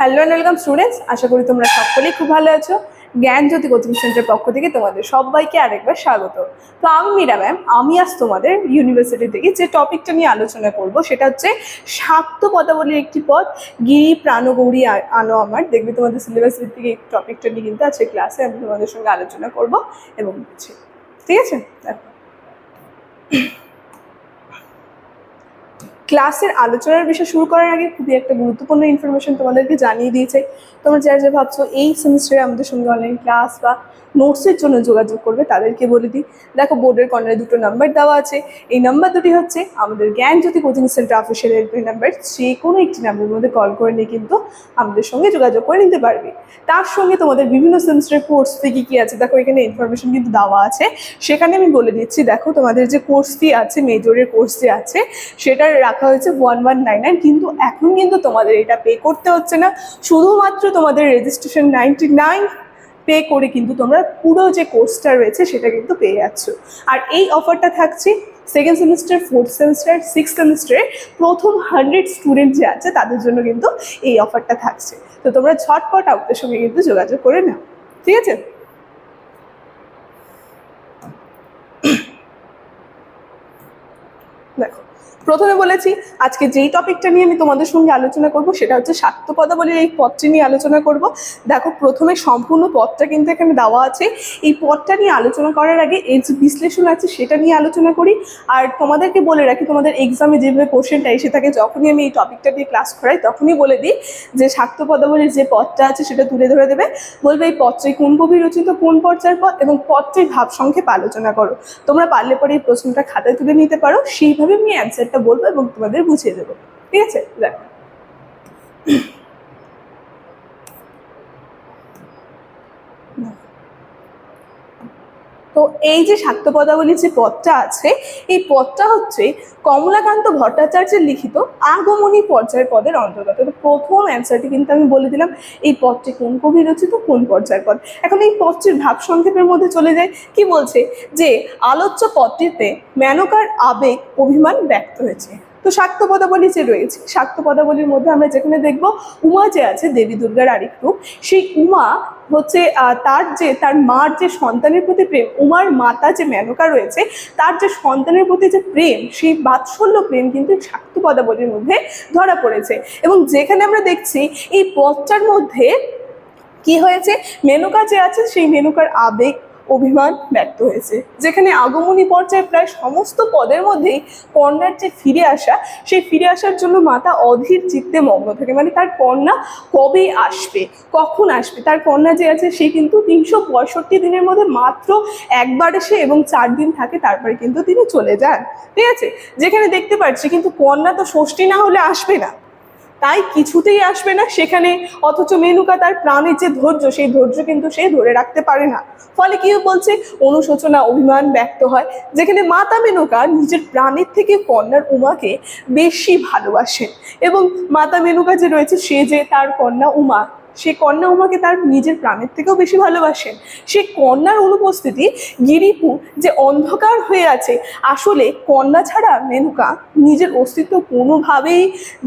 Hello and welcome students, আশা করি তোমরা সকলেই খুব ভালো আছো। জ্ঞানজ্যোতি কোচিং সেন্টারের পক্ষ থেকে তোমাদের সবাইকে আরেকবার স্বাগত। তো আমি মীরা ম্যাম, আমি আজ তোমাদের ইউনিভার্সিটি থেকে যে টপিকটা নিয়ে আলোচনা করব সেটা হচ্ছে শাক্ত পদাবলীর একটি পদ, গিরি প্রাণগৌরী আনো আমার। দেখবে তোমাদের সিলেবাসের থেকে এই টপিকটা নিয়ে কিন্তু আজকে ক্লাসে আমি তোমাদের সঙ্গে আলোচনা করব এবং বুঝছি, ঠিক আছে? দেখো, ক্লাসের আলোচনার বিষয় শুরু করার আগে খুবই একটা গুরুত্বপূর্ণ ইনফরমেশন তোমাদেরকে জানিয়ে দিয়েছে। তোমরা যারা ভাবছো এই সেমিস্টারে আমাদের সঙ্গে অনলাইন ক্লাস বা নোটসের জন্য যোগাযোগ করবে তাদেরকে বলে দিই, দেখো বোর্ডের কর্নারে দুটো নাম্বার দেওয়া আছে। এই নাম্বার দুটি হচ্ছে আমাদের Gyanjyoti coaching centre official helpline number. যে কোনো একটি নাম্বারের মধ্যে কল করে নিয়ে কিন্তু আমাদের সঙ্গে যোগাযোগ করে নিতে পারবে। তার সঙ্গে তোমাদের বিভিন্ন সেমিস্টারের কোর্স ফি কী আছে দেখো এখানে ইনফরমেশন কিন্তু দেওয়া আছে, সেখানে আমি বলে দিচ্ছি। দেখো তোমাদের যে কোর্স ফি আছে, মেজরের কোর্স ফি আছে, সেটার রাখা হয়েছে 1199, কিন্তু এখন কিন্তু তোমাদের এটা পে করতে হচ্ছে না, শুধুমাত্র তোমাদের রেজিস্ট্রেশন 99 পে করে কিন্তু তোমরা পুরো যে কোর্সটা রয়েছে সেটা কিন্তু পেয়ে যাচ্ছ। আর এই অফারটা থাকছে second semester, fourth semester, six সেমিস্টারে প্রথম 100 স্টুডেন্ট যে আছে তাদের জন্য কিন্তু এই অফারটা থাকছে। তো তোমরা ঝটপট আমাদের সঙ্গে কিন্তু যোগাযোগ করে নাও, ঠিক আছে? দেখো, প্রথমে বলেছি আজকে যেই টপিকটা নিয়ে আমি তোমাদের সঙ্গে আলোচনা করব সেটা হচ্ছে শাক্ত পদাবলীর এই পদটি নিয়ে আলোচনা করব। দেখো, প্রথমে সম্পূর্ণ পদটা কিন্তু এখানে দেওয়া আছে। এই পদটা নিয়ে আলোচনা করার আগে এর যে বিশ্লেষণ আছে সেটা নিয়ে আলোচনা করি। আর তোমাদেরকে বলে রাখি, তোমাদের এক্সামে যেভাবে কোশ্চেনটা এসে থাকে যখনই আমি এই টপিকটা দিয়ে ক্লাস করাই তখনই বলে দিই যে শাক্ত পদাবলীর যে পদটা আছে সেটা তুলে ধরে দেবে, বলবে এই পদটি কোন কবি রচিত, কোন পর্যায়ের পদ এবং পদটির ভাব সংক্ষেপ আলোচনা করো। তোমরা পারলে পরে এই প্রশ্নটা খাতায় তুলে নিতে পারো, সেইভাবে আমি অ্যান্সারটা বলবো এবং তোমাদের বুঝিয়ে দেবো, ঠিক আছে? দেখো, তো এই যে শাক্ত পদাবলীর যে পদটা আছে এই পদটা হচ্ছে কমলাকান্ত ভট্টাচার্যের লিখিত আগমনী পর্যায়ের পদের অন্তর্গত। তো প্রথম অ্যান্সারটি কিন্তু আমি বলে দিলাম, এই পদটি কোন কবি রচিত, কোন পর্যায়ের পদ। এখন এই পদটির ভাব সংক্ষেপের মধ্যে চলে যায়, কি বলছে যে আলোচ্য পদটিতে মেনকার আবেগ অভিমান ব্যক্ত হয়েছে। তো শাক্ত পদাবলী যে রয়েছে, শাক্ত পদাবলীর মধ্যে আমরা যেখানে দেখবো উমা যে আছে দেবী দুর্গার আরেক রূপ, সেই উমা হচ্ছে তার মার যে সন্তানের প্রতি প্রেম, উমার মাতা যে মেনকা রয়েছে তার যে সন্তানের প্রতি যে প্রেম, সেই বাৎসল্য প্রেম কিন্তু শাক্ত পদাবলীর মধ্যে ধরা পড়েছে। এবং যেখানে আমরা দেখছি এই পদটার মধ্যে কি হয়েছে, মেনকা যে আছে সেই মেনকার আবেগ অভিমান ব্যক্ত হয়েছে। যেখানে আগমনী পর্যায়ে প্রায় সমস্ত পদের মধ্যেই কন্যার যে ফিরে আসা, সেই ফিরে আসার জন্য মাতা অধীর চিত্তে মগ্ন থাকে, মানে তার কন্যা কবে আসবে, কখন আসবে। তার কন্যা যে আছে সে কিন্তু 365 দিনের মধ্যে মাত্র একবার এসে এবং 4 দিন থাকে, তারপরে কিন্তু তিনি চলে যান, ঠিক আছে? যেখানে দেখতে পাচ্ছি কিন্তু কন্যা তো ষষ্ঠী না হলে আসবে না, তাই কিছুতেই আসবে না সেখানে, অথচ মেনকা তার প্রাণের যে ধৈর্য সেই ধৈর্য কিন্তু সে ধরে রাখতে পারে না। ফলে কি বলছে, অনুশোচনা অভিমান ব্যক্ত হয়। যেখানে মাতা মেনকা নিজের প্রাণের থেকে কন্যার উমাকে বেশি ভালোবাসেন এবং মাতা মেনকা যে রয়েছে সে যে তার কন্যা উমা, সে কন্যা উমাকে তার নিজের প্রাণের থেকেও বেশি ভালোবাসেন। সে কন্যার অনুপস্থিতি গিরিপু যে অন্ধকার হয়ে আছে, আসলে কন্যা ছাড়া মেনকা নিজের অস্তিত্ব কোনোভাবেই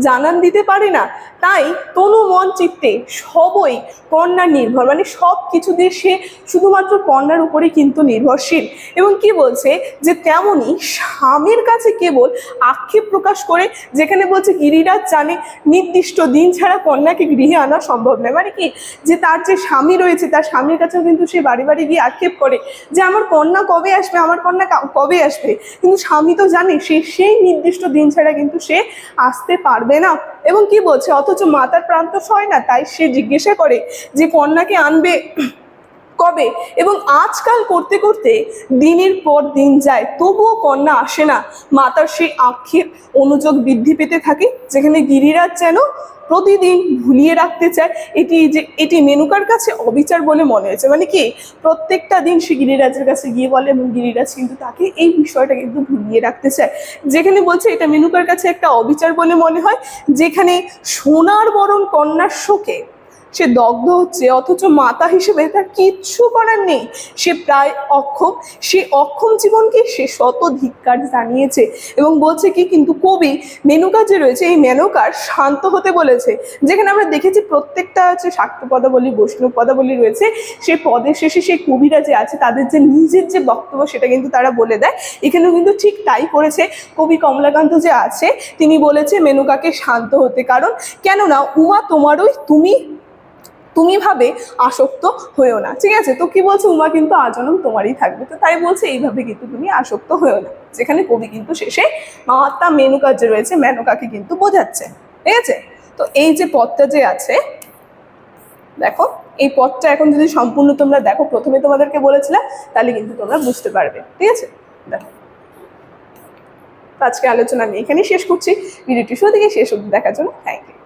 জানান দিতে পারে না। তাই তনু মন চিত্তে সবই কন্যার নির্ভর, মানে সব কিছু দিয়ে সে শুধুমাত্র কন্যার উপরে কিন্তু নির্ভরশীল। এবং কি বলছে যে তেমনই স্বামীর কাছে কেবল আক্ষেপ প্রকাশ করে, যেখানে বলছে গিরিরাজ জানে নির্দিষ্ট দিন ছাড়া কন্যাকে গৃহে আনা সম্ভব নয়। মানে কি, যে তার যে স্বামী রয়েছে তার স্বামীর কাছেও কিন্তু সে বাড়ি বাড়ি গিয়ে আক্ষেপ করে যে আমার কন্যা কবে আসবে, আমার কন্যা কবে আসবে, কিন্তু স্বামী তো জানে সেই নির্দিষ্ট দিন ছাড়া কিন্তু সে আসতে পারবে না। এবং কি বলছে, অথচ মাতার প্রাণ তো সয় না, তাই সে জিজ্ঞাসা করে যে কন্যাকে আনবে কবে। এবং আজকাল করতে করতে দিনের পর দিন যায়, তবুও কন্যা আসে না। মাতার সেই আক্ষেপ অনুযোগ বৃদ্ধি পেতে থাকে, যেখানে গিরিরাজ যেন প্রতিদিন ভুলিয়ে রাখতে চায়। এটি মেনকার কাছে অবিচার বলে মনে হয়েছে। মানে কি, প্রত্যেকটা দিন সে গিরিরাজের কাছে গিয়ে বলে এবং গিরিরাজ কিন্তু তাকে এই বিষয়টা কিন্তু ভুলিয়ে রাখতে চায়। যেখানে বলছে এটা মেনকার কাছে একটা অবিচার বলে মনে হয়, যেখানে সোনার বরণ কন্যার শোকে সে দগ্ধ হচ্ছে, অথচ মাতা হিসেবে তার কিচ্ছু করার নেই। সে প্রায় অক্ষম, সে অক্ষম জীবনকে সে শত ধিক্কার জানিয়েছে এবং বলছে কি, কিন্তু কবি মেনকা যে রয়েছে এই মেনকার শান্ত হতে বলেছে। যেখানে আমরা দেখেছি প্রত্যেকটা হচ্ছে শাক্ত পদাবলী, বৈষ্ণব পদাবলী রয়েছে, সেই পদের শেষে সেই কবিরা যে আছে তাদের যে নিজের যে বক্তব্য সেটা কিন্তু তারা বলে দেয়। এখানেও কিন্তু ঠিক তাই করেছে কবি কমলাকান্ত যে আছে, তিনি বলেছে মেনকাকে শান্ত হতে। কারণ কেননা উমা তোমারই, তুমি ভাবে আসক্ত হয়েও না, ঠিক আছে? তো কি বলছে, উমা কিন্তু আজন্ম তোমারই থাকবে। তো তাই বলছে এইভাবে কিন্তু তুমি আসক্ত হয়েও না, যেখানে কবি কিন্তু শেষে মহাত্মা মেনকা যে রয়েছে মেনকাকে কিন্তু বোঝাচ্ছে, ঠিক আছে? তো এই যে পদটা যে আছে, দেখো এই পদটা এখন যদি সম্পূর্ণ তোমরা দেখো, প্রথমে তোমাদেরকে বলেছিলাম, তাহলে কিন্তু তোমরা বুঝতে পারবে, ঠিক আছে? দেখো, আজকে আলোচনা আমি এখানেই শেষ করছি। ভিডিওটি শুরু থেকে শেষ অবধি দেখার জন্য থ্যাংক ইউ।